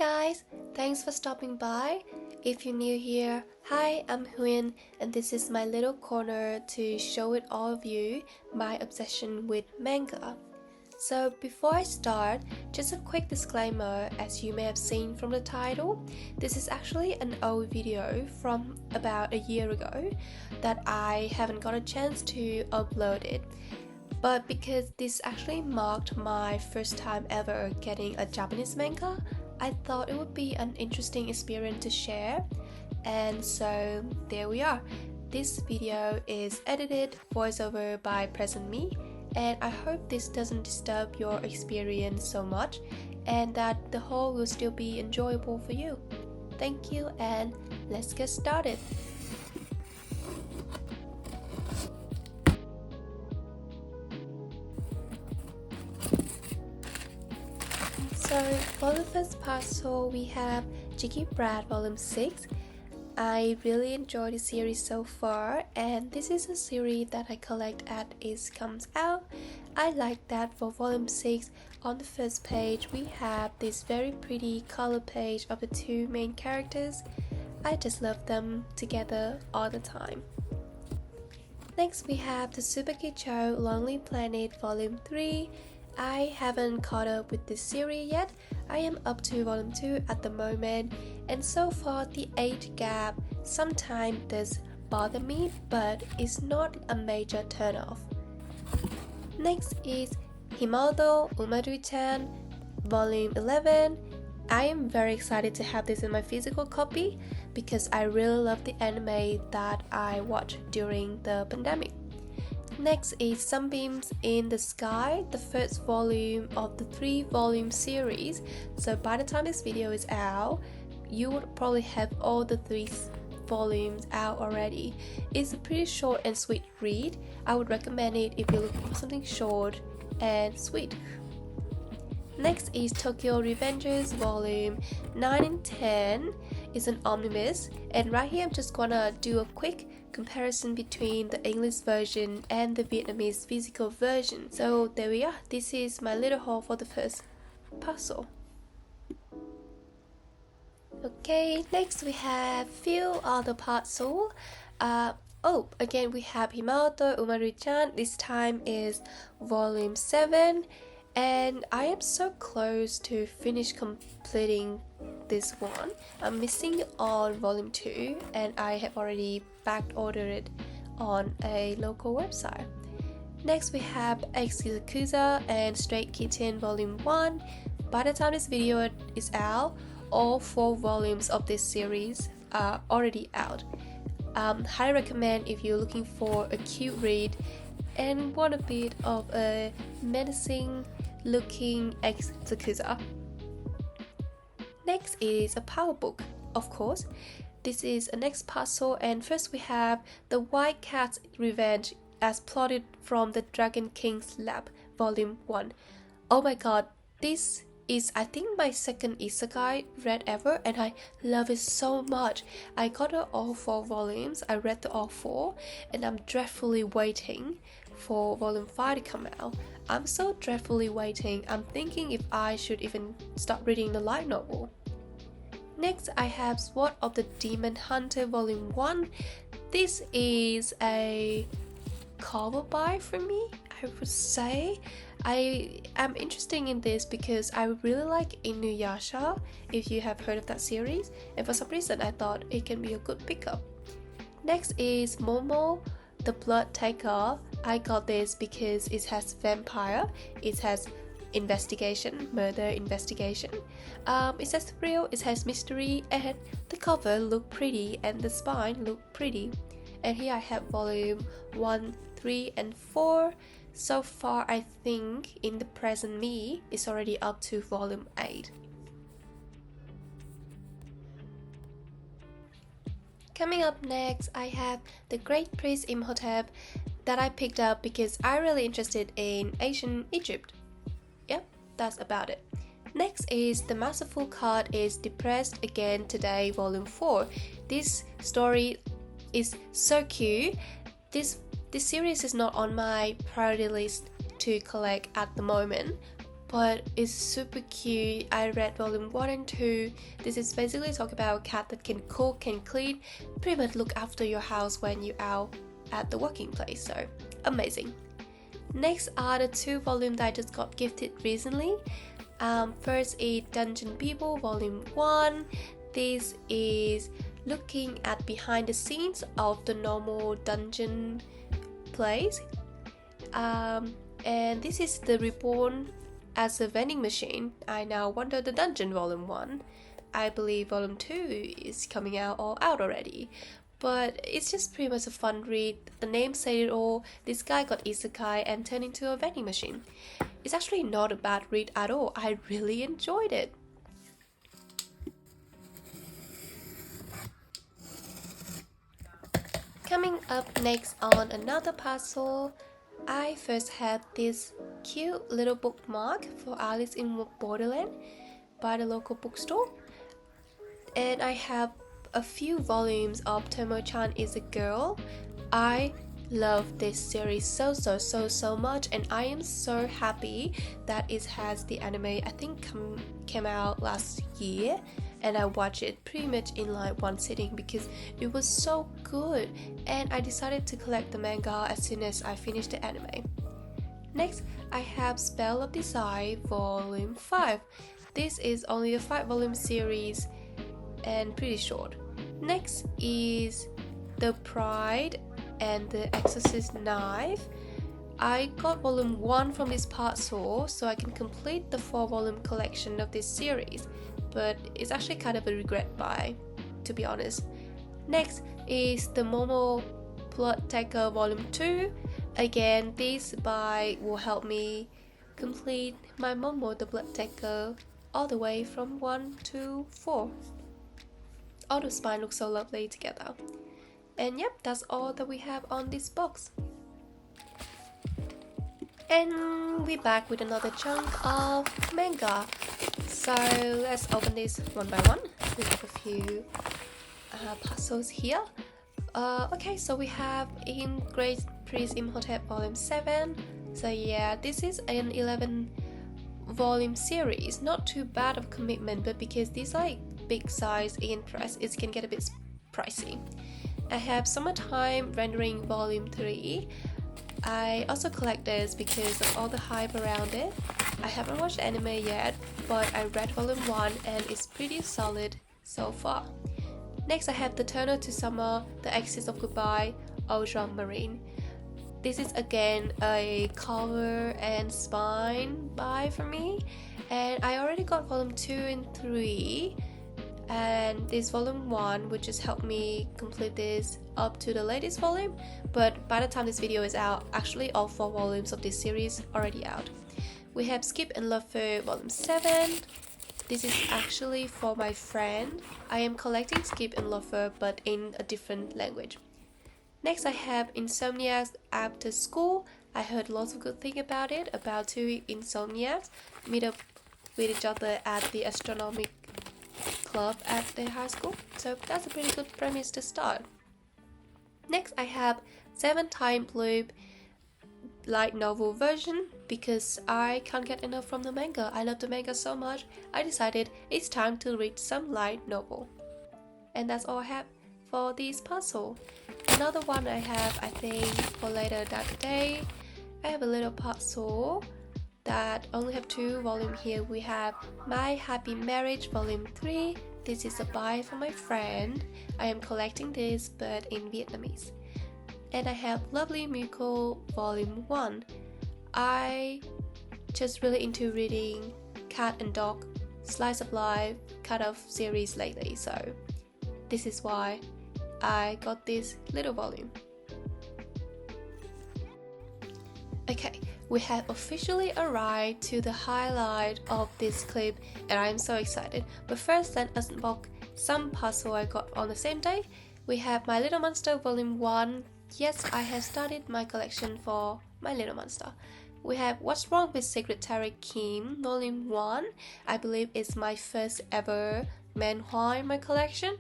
guys, thanks for stopping by. If you're new here, hi, I'm Hwin, and this is my little corner to show it all of you my obsession with manga. So before I start, just a quick disclaimer. As you may have seen from the title, this is actually an old video from about a year ago that I haven't got a chance to upload it. But because this actually marked my first time ever getting a Japanese manga, I thought it would be an interesting experience to share. And so there we are. This video is edited voiceover by present me, and I hope this doesn't disturb your experience so much and that the whole will still be enjoyable for you. Thank you, and let's get started. So for the first parcel, we have Jiggy Brat Volume 6. I really enjoyed the series so far, and this is a series that I collect as it comes out. I like that for Volume 6, on the first page we have this very pretty color page of the two main characters. I just love them together all the time. Next we have the tsubaki-chou Lonely Planet Volume 3. I haven't caught up with this series yet. I am up to Volume 2 at the moment, and so far the age gap sometimes does bother me, but it's not a major turnoff. Next is Himouto, Umaru-chan Volume 11. I am very excited to have this in my physical copy because I really love the anime that I watched during the pandemic. Next is Sunbeams in the Sky, the first volume of the 3-volume series. So by the time this video is out, you would probably have all the 3 volumes out already. It's a pretty short and sweet read. I would recommend it if you're looking for something short and sweet. Next is Tokyo Revengers Volume 9 and 10. It's an omnibus, and right here I'm just gonna do a quick comparison between the English version and the Vietnamese physical version. So there we are. This is my little haul for the first parcel. Okay, next we have few other parcel. Again we have Himouto, Umaru-chan. This time is volume 7, and I am so close to finish completing this one. I'm missing on volume 2, and I have already back ordered it on a local website. Next we have ex-yakuza and Straight Kitten volume 1. By the time this video is out, all 4 volumes of this series are already out. Highly recommend if you're looking for a cute read and want a bit of a menacing looking ex-yakuza. Next is a power book, of course. This is a next parcel, and first we have The White Cat's Revenge as plotted from the Dragon King's Lab, Volume 1. Oh my god, this is I think my second isekai read ever, and I love it so much. I got all 4 volumes, I read all 4, and I'm dreadfully waiting for Volume 5 to come out. I'm so dreadfully waiting, I'm thinking if I should even start reading the light novel. Next I have Sword of the Demon Hunter Volume 1. This is a cover buy for me, I would say. I am interested in this because I really like Inuyasha, if you have heard of that series, and for some reason I thought it can be a good pickup. Next is Momo, the Blood Taker. I got this because it has vampire, it has investigation, murder investigation. It has thrill, it has mystery, and the cover look pretty and the spine look pretty. And here I have volume 1, 3, and 4. So far I think in the present me is already up to volume 8. Coming up next, I have The Great Priest Imhotep that I picked up because I'm really interested in ancient Egypt. Yep, that's about it. Next is The Masterful Card is Depressed Again Today Volume 4. This story is so cute. This series is not on my priority list to collect at the moment, but it's super cute. I read volume 1 and 2. This is basically talk about a cat that can cook, can clean, pretty much look after your house when you're out at the working place, so amazing. Next are the 2 volumes that I just got gifted recently. First is Dungeon People Volume 1. This is looking at behind the scenes of the normal dungeon plays. And this is the reborn as a vending machine. I Now Wander the Dungeon Volume 1. I believe Volume 2 is coming out or out already. But it's just pretty much a fun read. The name said it all. This guy got isekai and turned into a vending machine. It's actually not a bad read at all. I really enjoyed it. Coming up next on another parcel, I first had this cute little bookmark for Alice in Borderland by the local bookstore. And I have a few volumes of Tomo-chan is a Girl. I love this series so much, and I am so happy that it has the anime. I think came out last year, and I watched it pretty much in like one sitting because it was so good, and I decided to collect the manga as soon as I finished the anime. Next, I have Spell of Desire Volume 5. This is only a 5-volume series and pretty short. Next is The Pride and the Exorcist Knife. I got volume 1 from this parcel so I can complete the 4-volume collection of this series, but it's actually kind of a regret buy, to be honest. Next is the Momo Plot Taker Volume 2. Again, this buy will help me complete my Momo the Blood Taker all the way from 1 to 4. All the spine looks so lovely together. And yep, that's all that we have on this box. And we're back with another chunk of manga. So let's open this one by one. We have a few puzzles here. Okay, so we have in Great Priest Imhotep Volume 7. So yeah, this is an 11 volume series. Not too bad of commitment, but because these like big size in press, it can get a bit pricey. I have Summertime Rendering Volume 3. I also collect this because of all the hype around it. I haven't watched anime yet, but I read Volume 1 and it's pretty solid so far. Next, I have The Turner to Summer, The Axis of Goodbye, Ultramarine. This is again a cover and spine buy for me, and I already got Volume 2 and 3. And this volume 1 would just help me complete this up to the latest volume, but by the time this video is out, actually all 4 volumes of this series are already out. We have Skip and Lover Volume 7. This is actually for my friend. I am collecting Skip and Lover but in a different language. Next, I have Insomniacs After School. I heard lots of good things about it, about 2 insomniacs meet up with each other at the astronomic club at their high school, so that's a pretty good premise to start. Next, I have 7 Time Loop light novel version because I can't get enough from the manga. I love the manga so much, I decided it's time to read some light novel. And that's all I have for this puzzle. Another one I have, I think, for later that day, I have a little puzzle that only have 2 volumes here. We have My Happy Marriage Volume 3. This is a buy for my friend. I am collecting this but in Vietnamese. And I have Lovely Miracle Volume 1. I just really into reading cat and dog slice of life kind of series lately, so this is why I got this little volume. Okay, we have officially arrived to the highlight of this clip and I am so excited. But first, let us unbox some puzzle I got on the same day. We have My Little Monster Volume 1. Yes, I have started my collection for My Little Monster. We have What's Wrong with Secretary Kim Volume 1. I believe it's my first ever manhwa in my collection.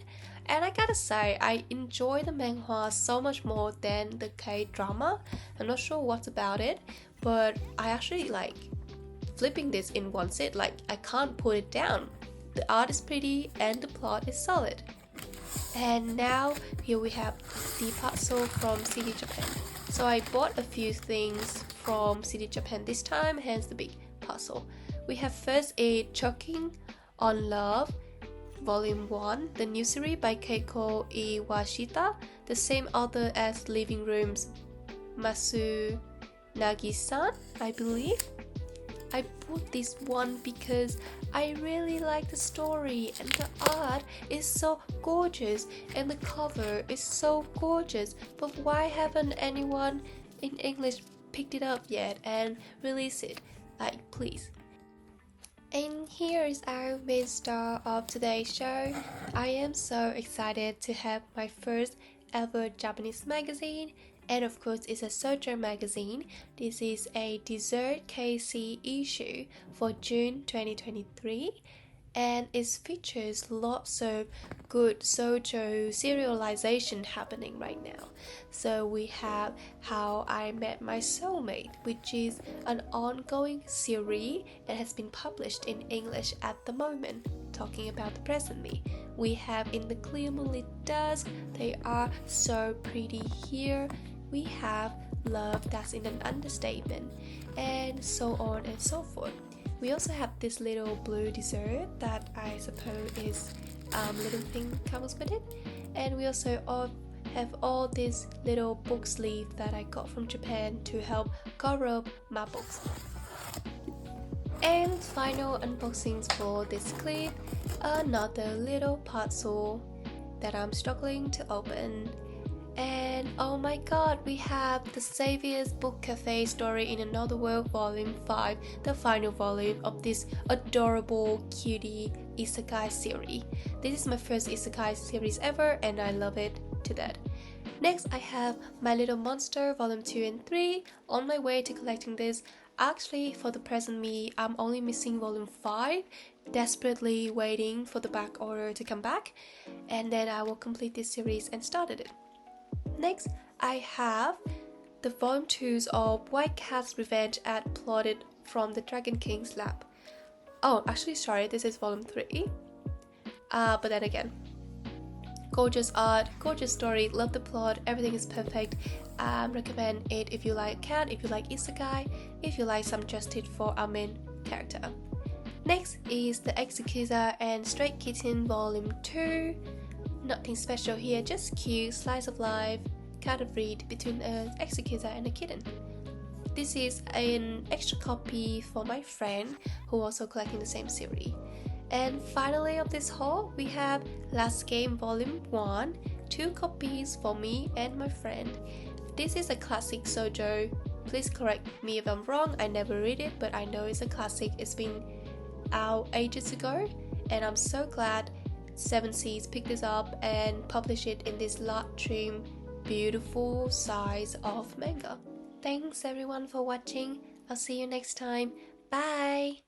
And I gotta say, I enjoy the manhwa so much more than the K-drama. I'm not sure what's about it, but I actually flipping this in one sit, like I can't put it down. The art is pretty and the plot is solid. And now here we have the parcel from cdjapan. So I bought a few things from cdjapan this time, hence the big parcel. We have first a Choking on Love Volume 1, the new series by Keiko Iwashita, the same author as Living Room's Nagi-san, I believe. I bought this one because I really like the story and the art is so gorgeous and the cover is so gorgeous, but why haven't anyone in English picked it up yet and released it? Like, please. And here is our main star of today's show. I am so excited to have my first ever Japanese magazine, and of course it's a shoujo magazine. This is a dessert KC issue for June 2023, and it features lots of good shoujo serialization happening right now. So we have How I Met My Soulmate, which is an ongoing series and has been published in English at the moment, talking about the present me. We have In the Clear Moonlit Dusk, they are so pretty here. We have Love That's in an Understatement, and so on and so forth. We also have this little blue dessert that I suppose is little thing comes with it, and we also have all these little book sleeves that I got from Japan to help cover up my books. And final unboxings for this clip, another little parcel that I'm struggling to open. And oh my god, we have the Saviour's Book Cafe Story in Another World Volume 5, the final volume of this adorable cutie isekai series. This is my first isekai series ever and I love it to death. Next I have My Little Monster Volume 2 and 3. On my way to collecting this, actually for the present me, I'm only missing Volume 5, desperately waiting for the back order to come back, and then I will complete this series and started it. Next, I have the Volume 2s of White Cat's Revenge at Plotted from the Dragon King's Lab. Oh, actually, sorry, this is Volume 3. But then again, gorgeous art, gorgeous story, love the plot, everything is perfect. Recommend it if you like cat, if you like isekai, if you like some justice for our main character. Next is the ex-yakuza and Stray Kitten Volume 2. Nothing special here, just cute slice of life, kind of read between an ex-yakuza and a kitten. This is an extra copy for my friend who also collecting the same series. And finally of this haul, we have Last Game Volume 1, 2 copies for me and my friend. This is a classic shoujo. Please correct me if I'm wrong, I never read it, but I know it's a classic. It's been out ages ago, and I'm so glad Seven Seas picked this up and published it in this large trim, beautiful size of manga. Thanks everyone for watching. I'll see you next time. Bye!